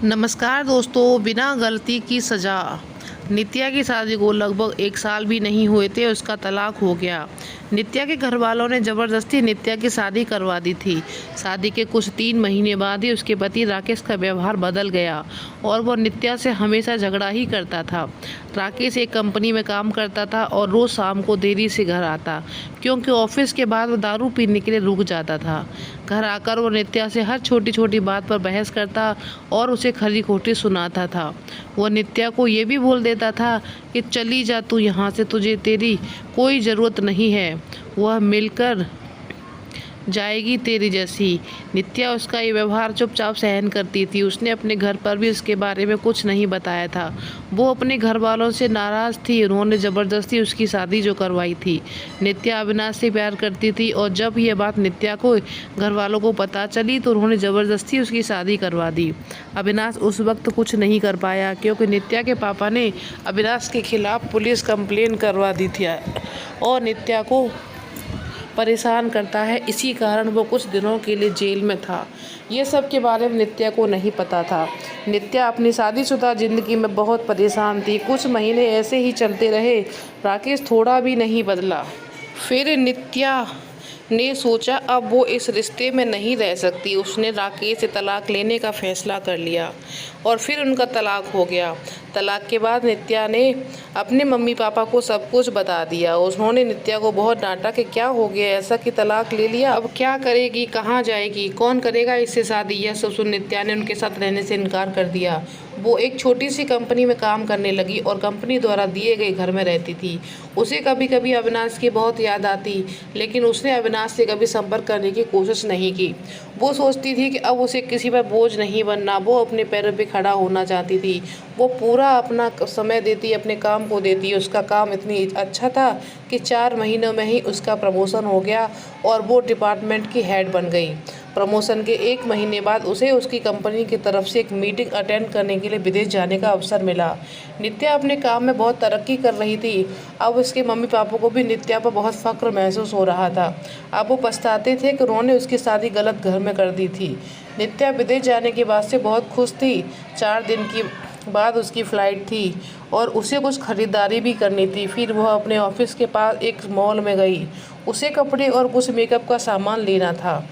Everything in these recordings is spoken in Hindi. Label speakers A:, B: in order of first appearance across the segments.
A: नमस्कार दोस्तों। बिना गलती की सज़ा। नित्या की शादी को लगभग 1 साल भी नहीं हुए थे, उसका तलाक हो गया। नित्या के घर वालों ने ज़बरदस्ती नित्या की शादी करवा दी थी। शादी के कुछ 3 महीने बाद ही उसके पति राकेश का व्यवहार बदल गया और वो नित्या से हमेशा झगड़ा ही करता था। राकेश एक कंपनी में काम करता था और रोज़ शाम को देरी से घर आता, क्योंकि ऑफिस के बाद वो दारू पीने के लिए रुक जाता था। घर आकर वो नित्या से हर छोटी छोटी बात पर बहस करता और उसे खरी खोटी सुनाता था। वह नित्या को ये भी बोल देता था कि चली जा तू यहाँ से, तुझे तेरी कोई ज़रूरत नहीं है, वह मिलकर जाएगी तेरी जैसी। नित्या उसका ये व्यवहार चुपचाप सहन करती थी। उसने अपने घर पर भी उसके बारे में कुछ नहीं बताया था। वो अपने घर वालों से नाराज़ थी, उन्होंने ज़बरदस्ती उसकी शादी जो करवाई थी। नित्या अविनाश से प्यार करती थी और जब यह बात नित्या को घर वालों को पता चली तो उन्होंने ज़बरदस्ती उसकी शादी करवा दी। अविनाश उस वक्त कुछ नहीं कर पाया, क्योंकि नित्या के पापा ने अविनाश के खिलाफ़ पुलिस कंप्लेन करवा दी थी और नित्या को परेशान करता है। इसी कारण वो कुछ दिनों के लिए जेल में था। ये सब के बारे में नित्या को नहीं पता था। नित्या अपनी शादीशुदा ज़िंदगी में बहुत परेशान थी। कुछ महीने ऐसे ही चलते रहे। राकेश थोड़ा भी नहीं बदला। फिर नित्या ने सोचा अब वो इस रिश्ते में नहीं रह सकती। उसने राकेश से तलाक लेने का फैसला कर लिया और फिर उनका तलाक हो गया। तलाक के बाद नित्या ने अपने मम्मी पापा को सब कुछ बता दिया। उन्होंने नित्या को बहुत डांटा कि क्या हो गया ऐसा कि तलाक ले लिया, अब क्या करेगी, कहाँ जाएगी, कौन करेगा इससे शादी। यह सब सुन नित्या ने उनके साथ रहने से इनकार कर दिया। वो एक छोटी सी कंपनी में काम करने लगी और कंपनी द्वारा दिए गए घर में रहती थी। उसे कभी कभी अविनाश की बहुत याद आती, लेकिन उसने अविनाश से कभी संपर्क करने की कोशिश नहीं की। वो सोचती थी कि अब उसे किसी पर बोझ नहीं बनना। वो अपने पैरों पे खड़ा होना चाहती थी। वो पूरा अपना समय देती, अपने काम को देती। उसका काम इतनी अच्छा था कि 4 महीनों में ही उसका प्रमोशन हो गया और वो डिपार्टमेंट की हेड बन गई। प्रमोशन के 1 महीने बाद उसे उसकी कंपनी की तरफ से एक मीटिंग अटेंड करने के लिए विदेश जाने का अवसर मिला। नित्या अपने काम में बहुत तरक्की कर रही थी। अब उसके मम्मी पापा को भी नित्या पर बहुत फ़ख्र महसूस हो रहा था। अब वो पछताते थे कि उन्होंने उसकी शादी गलत घर में कर दी थी। नित्या विदेश जाने के बाद से बहुत खुश थी। 4 दिन की बाद उसकी फ़्लाइट थी और उसे कुछ ख़रीदारी भी करनी थी। फिर वह अपने ऑफिस के पास एक मॉल में गई। उसे कपड़े और कुछ मेकअप का सामान लेना था।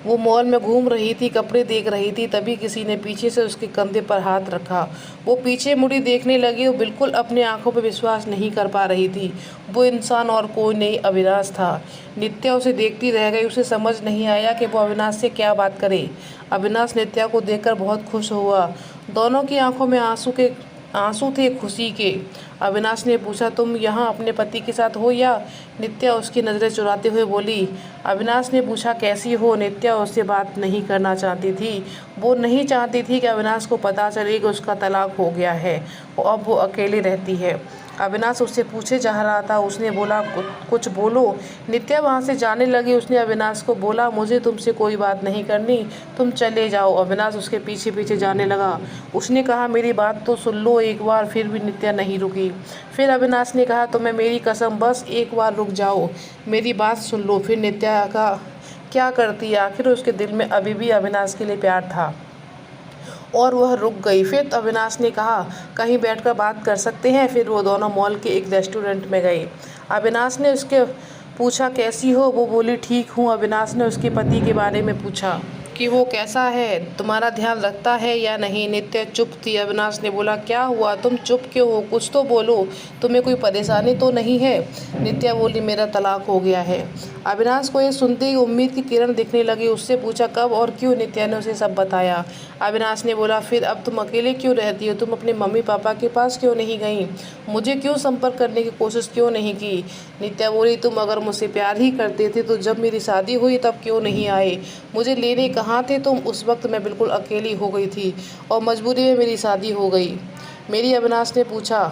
A: वो मॉल में घूम रही थी, कपड़े देख रही थी, तभी किसी ने पीछे से उसके कंधे पर हाथ रखा। वो पीछे मुड़ी देखने लगी। वो बिल्कुल अपनी आंखों पर विश्वास नहीं कर पा रही थी। वो इंसान और कोई नहीं, अविनाश था। नित्या उसे देखती रह गई। उसे समझ नहीं आया कि वो अविनाश से क्या बात करे। अविनाश नित्या को देखकर बहुत खुश हुआ। दोनों की आंखों में आंसू थे खुशी के। अविनाश ने पूछा, तुम यहाँ अपने पति के साथ हो या? नित्या उसकी नज़रें चुराते हुए बोली। अविनाश ने पूछा, कैसी हो? नित्या उससे बात नहीं करना चाहती थी। वो नहीं चाहती थी कि अविनाश को पता चले कि उसका तलाक हो गया है और अब वो अकेली रहती है। अविनाश उससे पूछे जा रहा था। उसने बोला, कुछ बोलो। नित्या वहाँ से जाने लगी। उसने अविनाश को बोला, मुझे तुमसे कोई बात नहीं करनी, तुम चले जाओ। अविनाश उसके पीछे पीछे जाने लगा। उसने कहा, मेरी बात तो सुन लो एक बार। फिर भी नित्या नहीं रुकी। फिर अविनाश ने कहा, तुम्हें मेरी कसम, बस एक बार रुक जाओ, मेरी बात सुन लो। फिर नित्या का क्या करती, आखिर उसके दिल में अभी भी अविनाश के लिए प्यार था और वह रुक गई। फिर अविनाश ने कहा, कहीं बैठकर बात कर सकते हैं? फिर वो दोनों मॉल के एक रेस्टोरेंट में गए। अविनाश ने उसके पूछा, कैसी हो? वो बोली, ठीक हूँ। अविनाश ने उसके पति के बारे में पूछा कि वो कैसा है, तुम्हारा ध्यान रखता है या नहीं। नित्या चुप थी। अविनाश ने बोला, क्या हुआ, तुम चुप क्यों हो? कुछ तो बोलो, तुम्हें कोई परेशानी तो नहीं है? नित्या बोली, मेरा तलाक हो गया है। अविनाश को ये सुनते ही उम्मीद की किरण दिखने लगी। उससे पूछा, कब और क्यों? नित्या ने उसे सब बताया। अविनाश ने बोला, फिर अब तुम अकेले क्यों रहती हो? तुम अपने मम्मी पापा के पास क्यों नहीं गई? मुझे क्यों संपर्क करने की कोशिश क्यों नहीं की? नित्या बोली, तुम अगर मुझसे प्यार ही करते थे तो जब मेरी शादी हुई तब क्यों नहीं आए? मुझे लेने कहाँ थे तुम? उस वक्त मैं बिल्कुल अकेली हो गई थी और मजबूरी में मेरी शादी हो गई। मेरी अविनाश ने पूछा,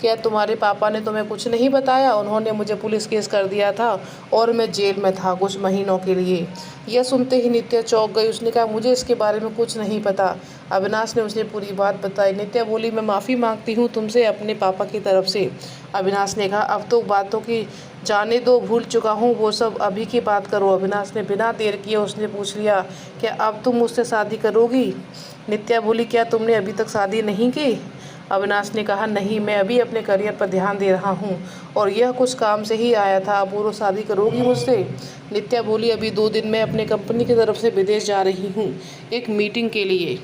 A: क्या तुम्हारे पापा ने तुम्हें कुछ नहीं बताया? उन्होंने मुझे पुलिस केस कर दिया था और मैं जेल में था कुछ महीनों के लिए। यह सुनते ही नित्या चौंक गई। उसने कहा, मुझे इसके बारे में कुछ नहीं पता। अविनाश ने उसे पूरी बात बताई। नित्या बोली, मैं माफ़ी मांगती हूँ तुमसे अपने पापा की तरफ से। अविनाश ने कहा, अब तो बातों की जाने दो, भूल चुका हूँ वो सब, अभी की बात करो। अविनाश ने बिना देर किए उसने पूछ लिया, क्या अब तुम मुझसे शादी करोगी? नित्या बोली, क्या तुमने अभी तक शादी नहीं की? अविनाश ने कहा, नहीं, मैं अभी अपने करियर पर ध्यान दे रहा हूँ और यह कुछ काम से ही आया था। अपूर्व, शादी करोगी मुझसे? नित्या बोली, अभी 2 दिन मैं अपने कंपनी की तरफ से विदेश जा रही हूँ एक मीटिंग के लिए,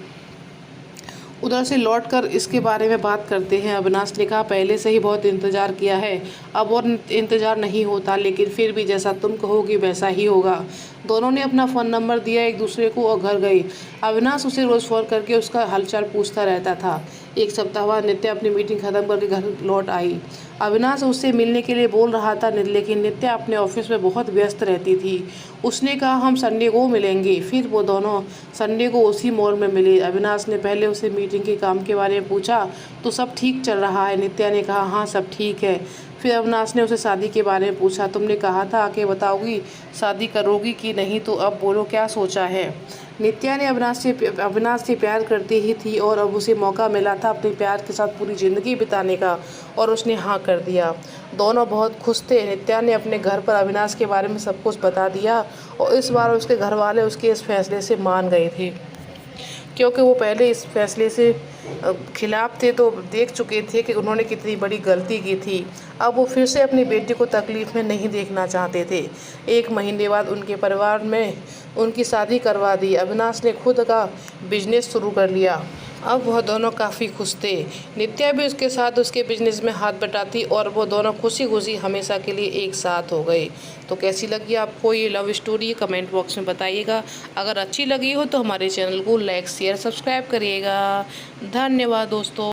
A: उधर से लौटकर इसके बारे में बात करते हैं। अविनाश ने कहा, पहले से ही बहुत इंतज़ार किया है, अब और इंतज़ार नहीं होता, लेकिन फिर भी जैसा तुम कहोगी वैसा ही होगा। दोनों ने अपना फ़ोन नंबर दिया एक दूसरे को और घर गए। अविनाश उसे रोज़ फ़ोन करके उसका हालचाल पूछता रहता था। एक सप्ताह बाद नित्या अपनी मीटिंग ख़त्म करके घर लौट आई। अविनाश उससे मिलने के लिए बोल रहा था, लेकिन नित्या अपने ऑफिस में बहुत व्यस्त रहती थी। उसने कहा, हम संडे को मिलेंगे। फिर वो दोनों संडे को उसी मॉल में मिले। अविनाश ने पहले उसे मीटिंग के काम के बारे में पूछा, तो सब ठीक चल रहा है? नित्या ने कहा, हाँ सब ठीक है। फिर अविनाश ने उसे शादी के बारे में पूछा, तुमने कहा था आके बताओगी शादी करोगी कि नहीं, तो अब बोलो क्या सोचा है? नित्या ने अविनाश से प्यार करती ही थी और अब उसे मौका मिला था अपने प्यार के साथ पूरी ज़िंदगी बिताने का, और उसने हाँ कर दिया। दोनों बहुत खुश थे। नित्या ने अपने घर पर अविनाश के बारे में सब कुछ बता दिया और इस बार उसके घर वाले उसके इस फैसले से मान गए थे, क्योंकि वो पहले इस फैसले से खिलाफ थे, तो देख चुके थे कि उन्होंने कितनी बड़ी गलती की थी। अब वो फिर से अपनी बेटी को तकलीफ़ में नहीं देखना चाहते थे। 1 महीने बाद उनके परिवार में उनकी शादी करवा दी। अविनाश ने खुद का बिजनेस शुरू कर लिया। अब वह दोनों काफ़ी खुश थे। नित्या भी उसके साथ उसके बिजनेस में हाथ बटाती और वो दोनों खुशी खुशी हमेशा के लिए एक साथ हो गए। तो कैसी लगी आपको ये लव स्टोरी, कमेंट बॉक्स में बताइएगा। अगर अच्छी लगी हो तो हमारे चैनल को लाइक शेयर सब्सक्राइब करिएगा। धन्यवाद दोस्तों।